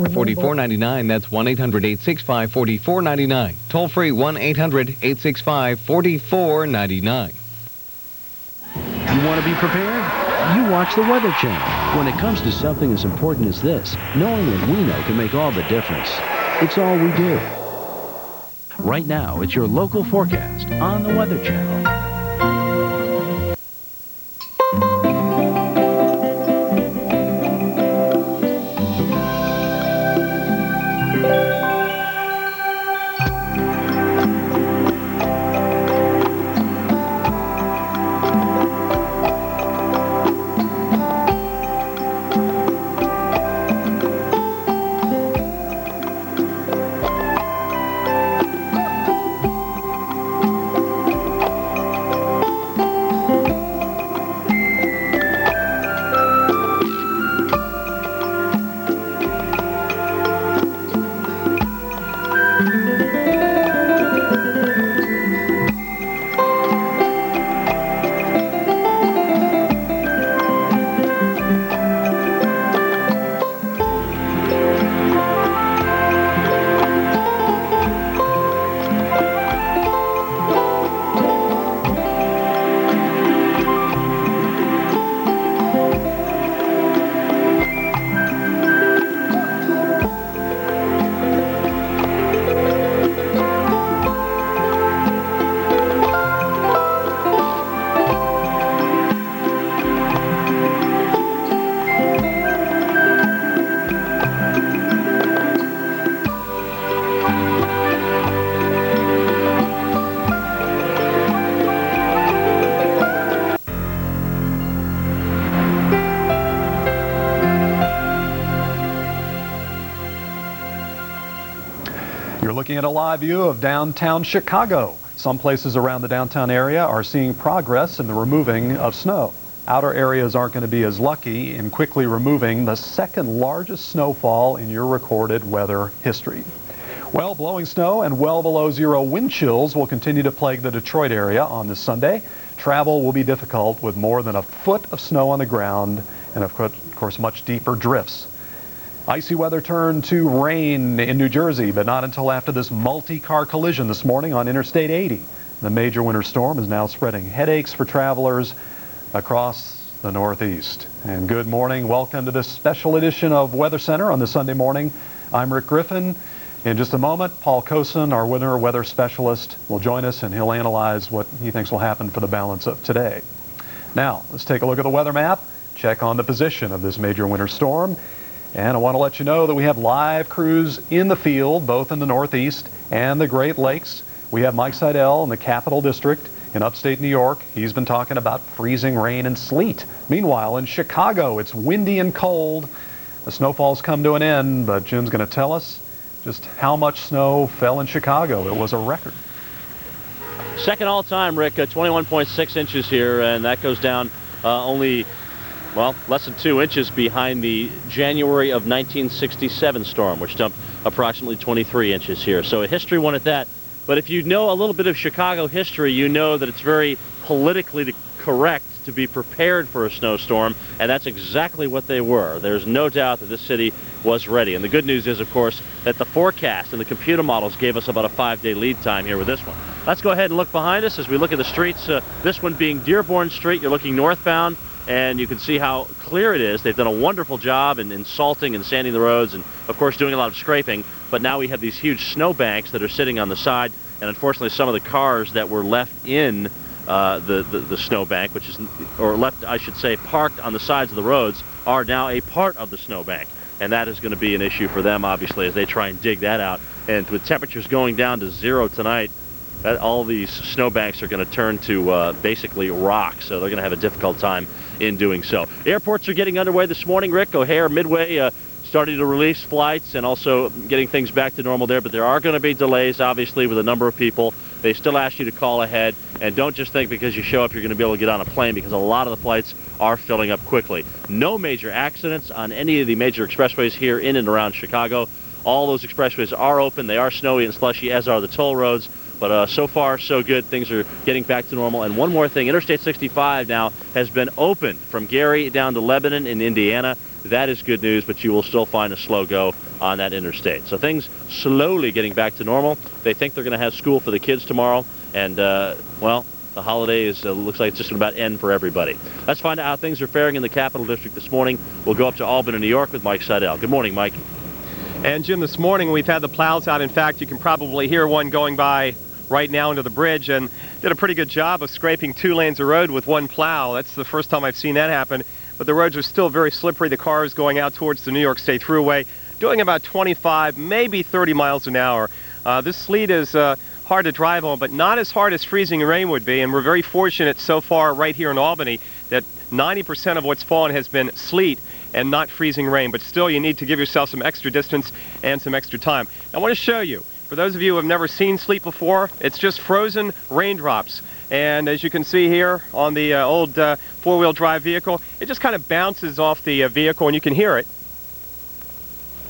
4499. That's 1-800-865-4499. Toll free 1-800-865-4499. You want to be prepared? You watch the Weather Channel. When it comes to something as important as this, knowing what we know can make all the difference. It's all we do. Right now, it's your local forecast on the Weather Channel. Looking at a live view of downtown Chicago. Some places around the downtown area are seeing progress in the removing of snow. Outer areas aren't going to be as lucky in quickly removing the second largest snowfall in your recorded weather history. Well, blowing snow and well below zero wind chills will continue to plague the Detroit area on this Sunday. Travel will be difficult with more than a foot of snow on the ground and of course much deeper drifts. Icy weather turned to rain in New Jersey, but not until after this multi-car collision this morning on Interstate 80. The major winter storm is now spreading headaches for travelers across the Northeast. And good morning. Welcome to this special edition of Weather Center on this Sunday morning. I'm Rick Griffin. In just a moment, Paul Cosin, our winter weather specialist, will join us and he'll analyze what he thinks will happen for the balance of today. Now, let's take a look at the weather map, check on the position of this major winter storm. And I want to let you know that we have live crews in the field, both in the Northeast and the Great Lakes. We have Mike SEIDEL in the Capital District in upstate New York. He's been talking about freezing rain and sleet. Meanwhile, in Chicago, it's windy and cold. The snowfall's come to an end, but Jim's going to tell us just how much snow fell in Chicago. It was a record. Second all-time, Rick, 21.6 inches here, and that goes down only... well, less than 2 inches behind the January of 1967 storm, which dumped approximately 23 inches here. So a history one at that. But if you know a little bit of Chicago history, you know that it's very politically correct to be prepared for a snowstorm, and that's exactly what they were. There's no doubt that this city was ready. And the good news is, of course, that the forecast and the computer models gave us about a 5-day lead time here with this one. Let's go ahead and look behind us as we look at the streets. This one being Dearborn Street. You're looking northbound, and you can see how clear it is. They've done a wonderful job in salting and sanding the roads and, of course, doing a lot of scraping. But now we have these huge snow banks that are sitting on the side, and unfortunately some of the cars that were left in the snowbank, which is, or left, I should say, parked on the sides of the roads, are now a part of the snowbank. And that is going to be an issue for them, obviously, as they try and dig that out. And with temperatures going down to 0 tonight, all these snowbanks are going to turn to basically rock, so they're going to have a difficult time in doing so. Airports are getting underway this morning, Rick. O'Hare, Midway, starting to release flights and also getting things back to normal there, but there are going to be delays, obviously, with a number of people. They still ask you to call ahead, and don't just think because you show up you're going to be able to get on a plane, because a lot of the flights are filling up quickly. No major accidents on any of the major expressways here in and around Chicago. All those expressways are open. They are snowy and slushy, as are the toll roads. But so far, so good. Things are getting back to normal. And one more thing, Interstate 65 now has been opened from Gary down to Lebanon in Indiana. that is good news, but you will still find a slow go on that interstate. So things slowly getting back to normal. They think they're going to have school for the kids tomorrow, and, well, the holiday looks like it's just about end for everybody. Let's find out how things are faring in the Capital District this morning. We'll go up to Albany, New York with Mike SEIDEL. Good morning, Mike. And Jim, this morning we've had the plows out. In fact, you can probably hear one going by right now under the bridge, and did a pretty good job of scraping 2 lanes of road with one plow. That's the first time I've seen that happen. But the roads are still very slippery. The cars going out towards the New York State Thruway doing about 25, maybe 30 miles an hour. This sleet is hard to drive on, but not as hard as freezing rain would be, and we're very fortunate so far right here in Albany that 90% of what's fallen has been sleet and not freezing rain, but still you need to give yourself some extra distance and some extra time. I want to show you, for those of you who have never seen sleet before, it's just frozen raindrops. And as you can see here on the old four-wheel drive vehicle, it just kind of bounces off the vehicle, and you can hear it.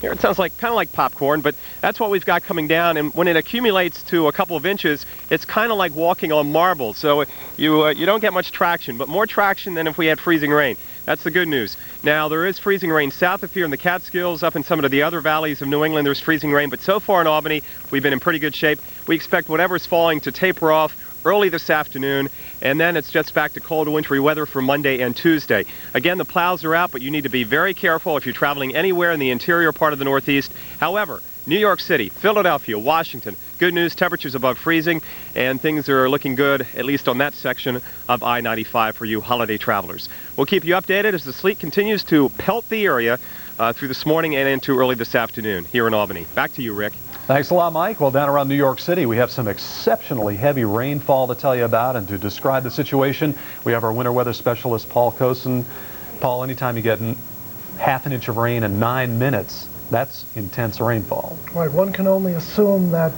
Here it sounds like kind of like popcorn, but that's what we've got coming down, and when it accumulates to a couple of inches, it's kind of like walking on marble. So you don't get much traction, but more traction than if we had freezing rain. That's the good news. Now, there is freezing rain south of here in the Catskills, up in some of the other valleys of New England, there's freezing rain, but so far in Albany, we've been in pretty good shape. We expect whatever's falling to taper off early this afternoon, and then it's just back to cold wintry weather for Monday and Tuesday. Again, the plows are out, but you need to be very careful if you're traveling anywhere in the interior part of the Northeast. However, New York City, Philadelphia, Washington, good news, temperatures above freezing, and things are looking good, at least on that section of I-95 for you holiday travelers. We'll keep you updated as the sleet continues to pelt the area through this morning and into early this afternoon here in Albany. Back to you, Rick. Thanks a lot, Mike. Well, down around New York City, we have some exceptionally heavy rainfall to tell you about, and to describe the situation, we have our winter weather specialist, Paul Cosin. Paul, anytime you get half an inch of rain in 9 minutes, that's intense rainfall. Right, one can only assume that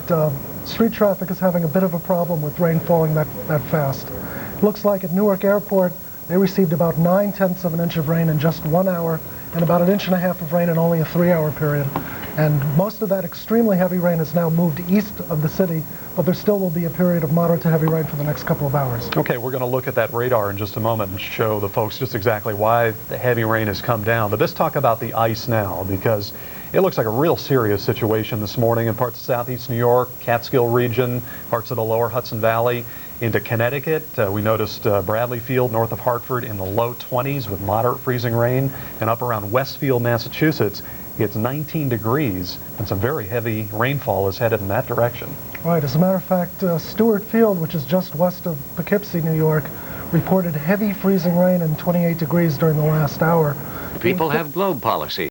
street traffic is having a bit of a problem with rain falling that fast. It looks like at Newark Airport, they received about 9/10 of an inch of rain in just 1 hour, and about 1.5 inches of rain in only a 3-hour period. And most of that extremely heavy rain has now moved east of the city, but there still will be a period of moderate to heavy rain for the next couple of hours. Okay, we're going to look at that radar in just a moment and show the folks just exactly why the heavy rain has come down. But let's talk about the ice now, because it looks like a real serious situation this morning in parts of southeast New York, Catskill region, parts of the lower Hudson Valley, into Connecticut. We noticed Bradley Field north of Hartford in the low 20s with moderate freezing rain, and up around Westfield, Massachusetts, it's 19 degrees, and some very heavy rainfall is headed in that direction. Right, as a matter of fact, Stewart Field, which is just west of Poughkeepsie, New York, reported heavy freezing rain and 28 degrees during the last hour. People have globe policy.